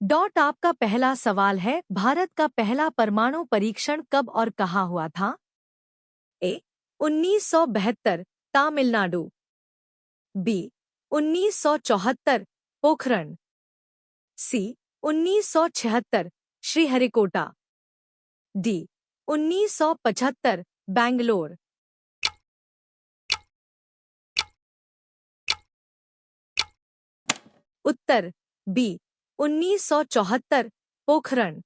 आपका पहला सवाल है, भारत का पहला परमाणु परीक्षण कब और कहाँ हुआ था? ए 1972 तमिलनाडु। बी 1974 पोखरण। सी 1976 श्रीहरिकोटा। डी 1975 बैंगलोर। उत्तर बी 1974 पोखरण।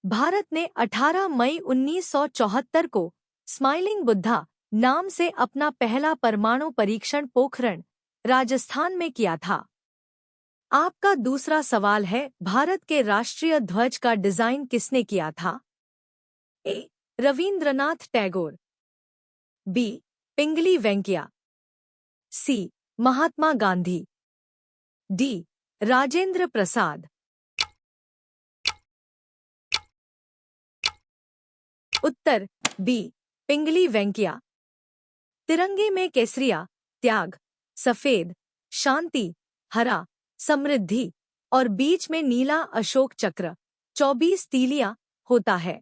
भारत ने 18 मई 1974 को स्माइलिंग बुद्धा नाम से अपना पहला परमाणु परीक्षण पोखरण, राजस्थान में किया था। आपका दूसरा सवाल है, भारत के राष्ट्रीय ध्वज का डिजाइन किसने किया था? ए रविंद्रनाथ टैगोर। बी पिंगली वेंकैया। सी महात्मा गांधी। डी राजेंद्र प्रसाद। उत्तर बी पिंगली वेंकैया। तिरंगे में केसरिया त्याग, सफेद शांति, हरा समृद्धि और बीच में नीला अशोक चक्र 24 तीलियां होता है।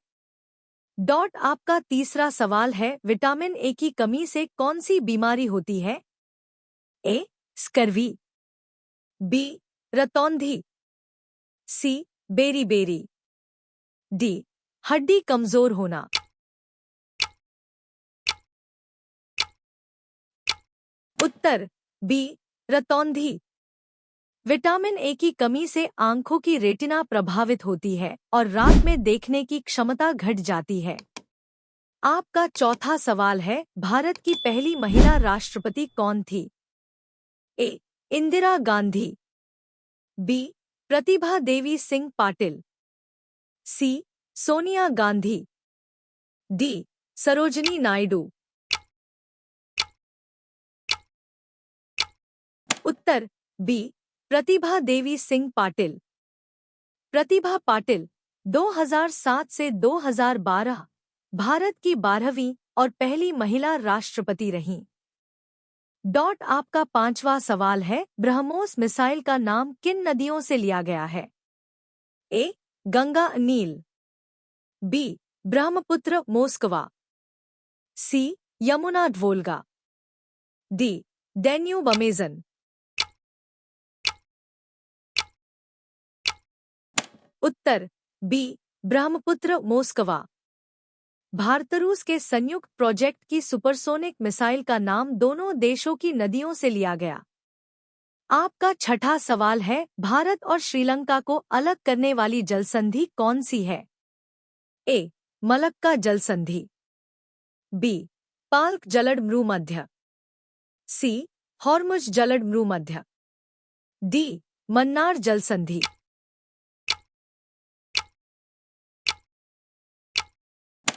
आपका तीसरा सवाल है, विटामिन ए की कमी से कौन सी बीमारी होती है? ए स्कर्वी। बी रतौंधी। सी बेरी। डी हड्डी कमजोर होना। उत्तर बी रतौंधी। विटामिन ए की कमी से आंखों की रेटिना प्रभावित होती है और रात में देखने की क्षमता घट जाती है। आपका चौथा सवाल है, भारत की पहली महिला राष्ट्रपति कौन थी? ए इंदिरा गांधी। बी प्रतिभा देवी सिंह पाटिल। सी सोनिया गांधी। डी सरोजिनी नायडू। उत्तर बी प्रतिभा देवी सिंह पाटिल। प्रतिभा पाटिल 2007 से 2012 भारत की 12वीं और पहली महिला राष्ट्रपति रहीं। आपका पांचवा सवाल है, ब्रह्मोस मिसाइल का नाम किन नदियों से लिया गया है? A Ganga Nile. B Brahmaputra Moskva. C Yamuna Volga. D Danube Amazon. उत्तर बी ब्रह्मपुत्र मोस्कवा। भारत रूस के संयुक्त प्रोजेक्ट की सुपरसोनिक मिसाइल का नाम दोनों देशों की नदियों से लिया गया। आपका छठा सवाल है, भारत और श्रीलंका को अलग करने वाली जलसंधि कौन सी है? ए मलक्का जलसंधि। बी पाल्क जलडमृमध्य। सी हॉर्मुज जलडमृमध्य। डी मन्नार जलसंधि।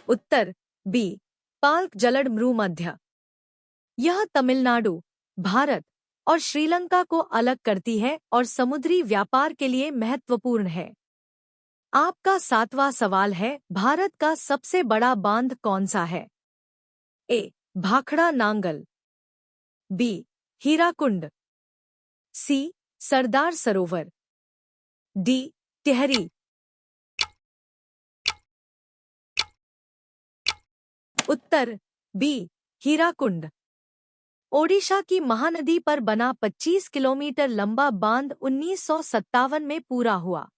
उत्तर बी पाल्क जलडमृमध्य। यह तमिलनाडु, भारत और श्रीलंका को अलग करती है और समुद्री व्यापार के लिए महत्वपूर्ण है। आपका सातवां सवाल है, भारत का सबसे बड़ा बांध कौन सा है? ए भाखड़ा नांगल। बी हीराकुंड। सी सरदार सरोवर। डी टिहरी। उत्तर बी हीराकुंड। ओडिशा की महानदी पर बना 25 किलोमीटर लंबा बांध 1957 में पूरा हुआ।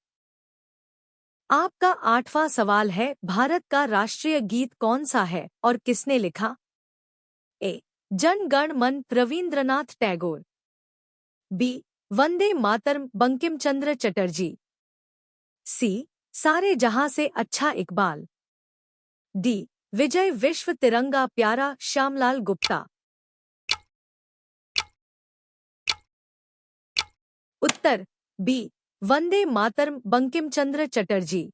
आपका आठवां सवाल है, भारत का राष्ट्रीय गीत कौन सा है और किसने लिखा? ए जन गण मन रविंद्रनाथ टैगोर। बी वंदे मातरम बंकिम चंद्र चटर्जी। सी सारे जहां से अच्छा इकबाल। डी विजय विश्व तिरंगा प्यारा श्यामलाल गुप्ता। उत्तर बी वंदे मातरम बंकिम चंद्र चटर्जी।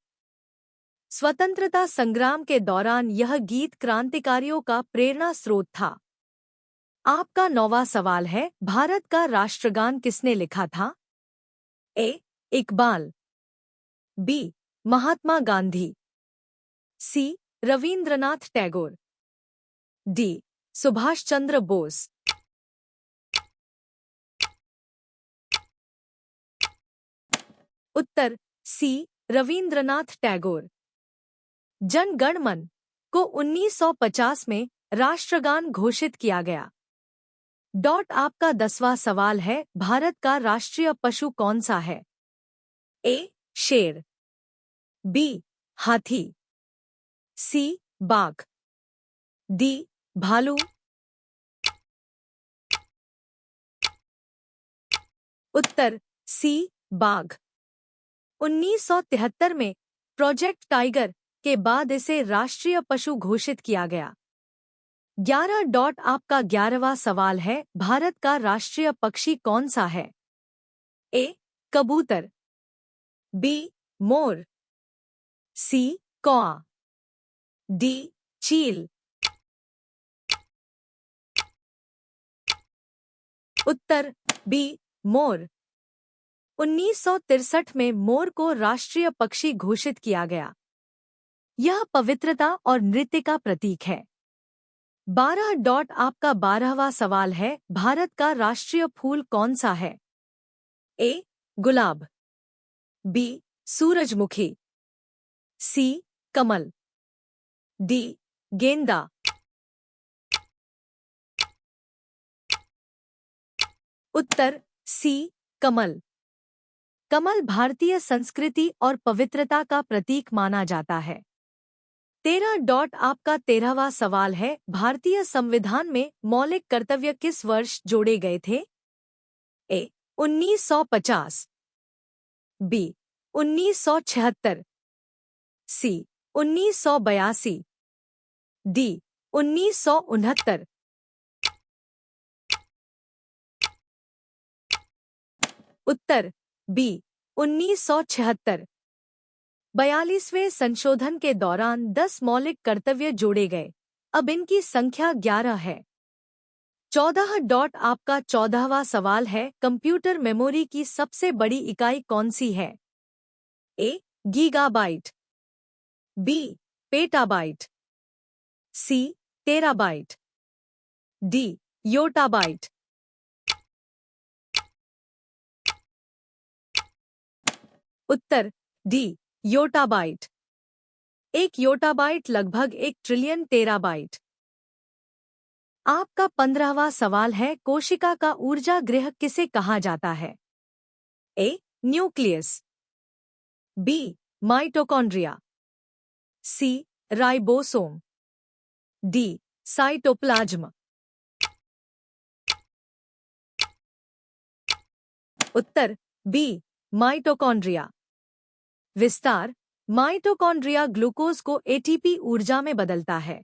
स्वतंत्रता संग्राम के दौरान यह गीत क्रांतिकारियों का प्रेरणा स्रोत था। आपका नौवां सवाल है, भारत का राष्ट्रगान किसने लिखा था? ए इकबाल। बी महात्मा गांधी। सी रविंद्रनाथ टैगोर। डी सुभाष चंद्र बोस। उत्तर सी रवींद्रनाथ टैगोर। जन गण मन को 1950 में राष्ट्रगान घोषित किया गया। आपका 10वां सवाल है, भारत का राष्ट्रीय पशु कौन सा है? ए शेर, बी हाथी, सी बाघ, डी भालू। उत्तर सी बाघ। 1973 में प्रोजेक्ट टाइगर के बाद इसे राष्ट्रीय पशु घोषित किया गया। 11 आपका 11वां सवाल है, भारत का राष्ट्रीय पक्षी कौन सा है? ए कबूतर, बी मोर, सी कौआ, डी चील। उत्तर बी मोर। 1963 में मोर को राष्ट्रीय पक्षी घोषित किया गया। यह पवित्रता और नृत्य का प्रतीक है। 12 आपका 12वां सवाल है, भारत का राष्ट्रीय फूल कौन सा है? ए गुलाब, बी सूरजमुखी, सी कमल, डी गेंदा। उत्तर सी कमल। कमल भारतीय संस्कृति और पवित्रता का प्रतीक माना जाता है। 13 आपका 13वां सवाल है, भारतीय संविधान में मौलिक कर्तव्य किस वर्ष जोड़े गए थे? ए 1950, बी 1976, सी 1982, डी 1969। उत्तर बी 1976। 42वें संशोधन के दौरान 10 मौलिक कर्तव्य जोड़े गए। अब इनकी संख्या 11 है। 14 आपका 14वां सवाल है, कंप्यूटर मेमोरी की सबसे बड़ी इकाई कौन सी है? ए गीगाबाइट, बी पेटाबाइट, सी टेराबाइट, डी योटाबाइट। उत्तर डी योटाबाइट। 1 योटाबाइट लगभग 1 ट्रिलियन टेराबाइट। आपका 15वां सवाल है, कोशिका का ऊर्जा गृह किसे कहा जाता है? ए न्यूक्लियस, बी माइटोकॉन्ड्रिया, सी राइबोसोम, डी साइटोप्लाज्म। उत्तर बी माइटोकॉन्ड्रिया। विस्तार, माइटोकॉन्ड्रिया ग्लूकोज को एटीपी ऊर्जा में बदलता है।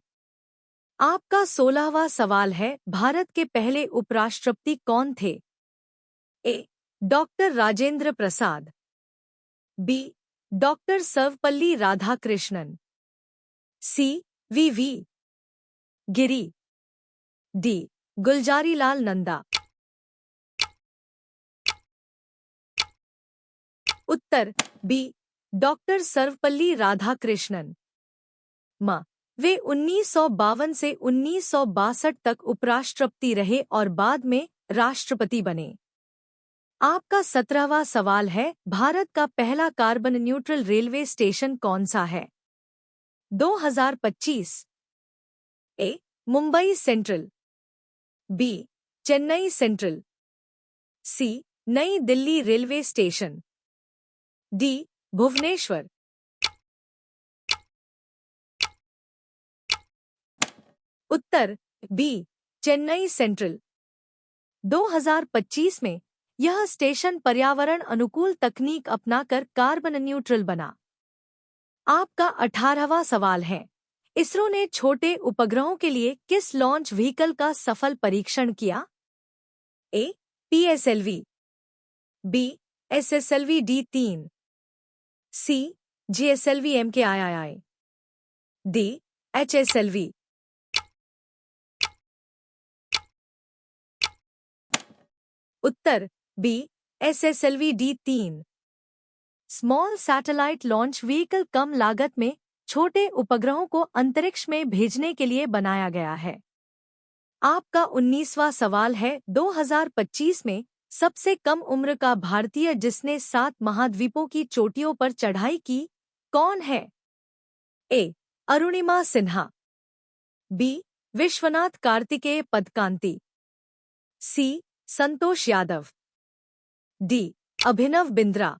आपका 16वां सवाल है, भारत के पहले उपराष्ट्रपति कौन थे? A doctor Rajendra Prasad, B doctor Sarvepalli Radhakrishnan, C V Giri, D Gulzarilal Nanda. उत्तर बी डॉक्टर सर्वपल्ली राधाकृष्णन। वे 1952 से 1962 तक उपराष्ट्रपति रहे और बाद में राष्ट्रपति बने। आपका 17वां सवाल है, भारत का पहला कार्बन न्यूट्रल रेलवे स्टेशन कौन सा है? 2025। A Mumbai central, B Chennai central, C Nai Delhi railway station, D Bhubaneswar. उत्तर बी चेन्नई सेंट्रल। 2025 में यह स्टेशन पर्यावरण अनुकूल तकनीक अपनाकर कार्बन न्यूट्रल बना। आपका 18वां सवाल है, इसरो ने छोटे उपग्रहों के लिए किस लॉन्च व्हीकल का सफल परीक्षण किया? A PSLV, B SSLV D3, C GSLV MKII, D HSLV। उत्तर B SSLV D3। Small satellite launch vehicle कम लागत में छोटे उपग्रहों को अंतरिक्ष में भेजने के लिए बनाया गया है। आपका 19वां सवाल है, 2025 में सबसे कम उम्र का भारतीय जिसने 7 महाद्वीपों की चोटियों पर चढ़ाई की, कौन है? ए. अरुणिमा सिन्हा, बी. विश्वनाथ कार्तिकेय पदकांति, सी. संतोष यादव, डी. अभिनव बिंद्रा।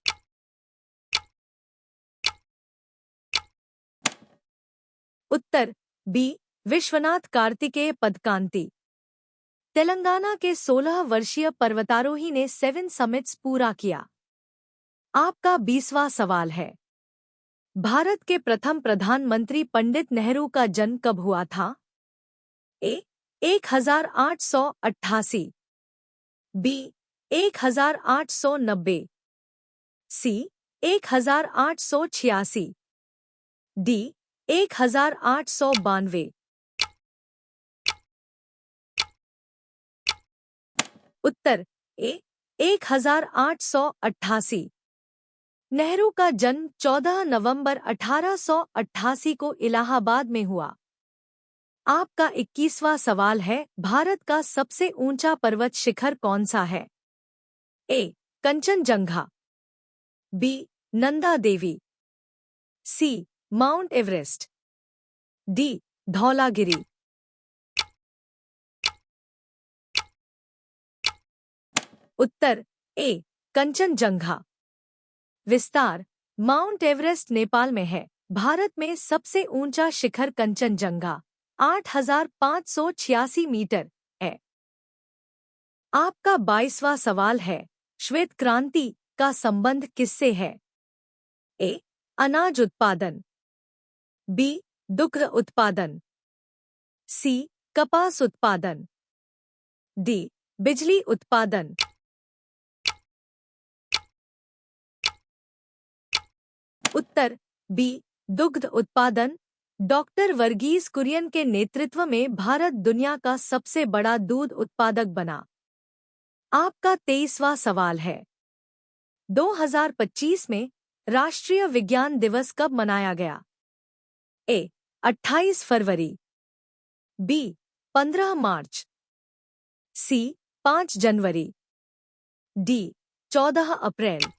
उत्तर बी. विश्वनाथ कार्तिकेय पदकांति। तेलंगाना के 16 वर्षीय पर्वतारोही ने 7 समिट्स पूरा किया। आपका 20वां सवाल है, भारत के प्रथम प्रधानमंत्री पंडित नेहरू का जन्म कब हुआ था? ए. 1888, बी. 1890, सी. 1886, डी. 1892। उत्तर ए. 1888। नेहरू का जन्म 14 नवंबर 1888 को इलाहाबाद में हुआ। आपका 21वां सवाल है, भारत का सबसे ऊंचा पर्वत शिखर कौन सा है? A. Kanchenjunga, B. Nanda Devi, C. Mount Everest, D. Dhaulagiri. उत्तर ए. कंचनजंगा। विस्तार: माउंट एवरेस्ट नेपाल में है। भारत में सबसे ऊंचा शिखर कंचनजंगा 8,586 मीटर है। आपका 22वां सवाल है, श्वेत क्रांति का संबंध किससे है? ए. अनाज उत्पादन, बी. दुग्ध उत्पादन, सी. कपास उत्पादन, डी. बिजली उत्पादन। उत्तर बी. दुग्ध उत्पादन। डॉक्टर वर्गीस कुरियन के नेतृत्व में भारत दुनिया का सबसे बड़ा दूध उत्पादक बना। आपका 23वां सवाल है, 2025 में राष्ट्रीय विज्ञान दिवस कब मनाया गया? ए. 28 फरवरी, बी. 15 मार्च, सी. 5 जनवरी, डी. 14 अप्रैल।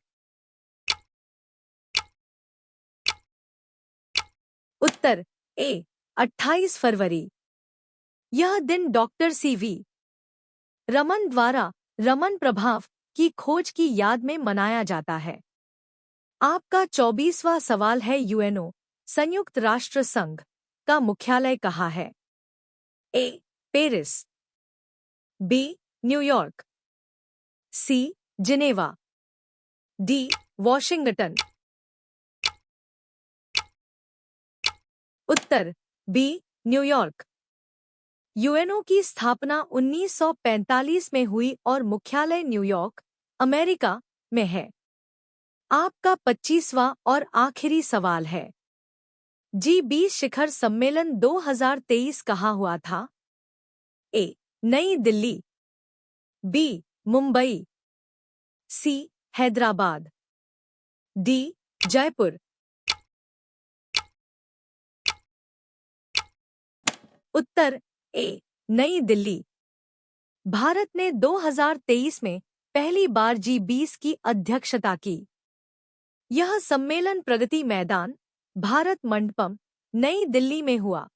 उत्तर ए. 28 फरवरी। यह दिन डॉक्टर सी.वी. रमन द्वारा रमन प्रभाव की खोज की याद में मनाया जाता है। आपका 24वां सवाल है, यूएनओ संयुक्त राष्ट्र संघ का मुख्यालय कहाँ है? A. Paris, B. New York, C. Geneva, D. Washington. उत्तर बी. न्यूयॉर्क। यूएनओ की स्थापना 1945 में हुई और मुख्यालय न्यूयॉर्क, अमेरिका में है। आपका 25वां और आखिरी सवाल है, G20 शिखर सम्मेलन 2023 कहाँ हुआ था? ए. नई दिल्ली, बी. मुंबई, सी. हैदराबाद, डी. जयपुर। उत्तर ए. नई दिल्ली। भारत ने 2023 में पहली बार G20 की अध्यक्षता की। यह सम्मेलन प्रगति मैदान, भारत मंडपम, नई दिल्ली में हुआ।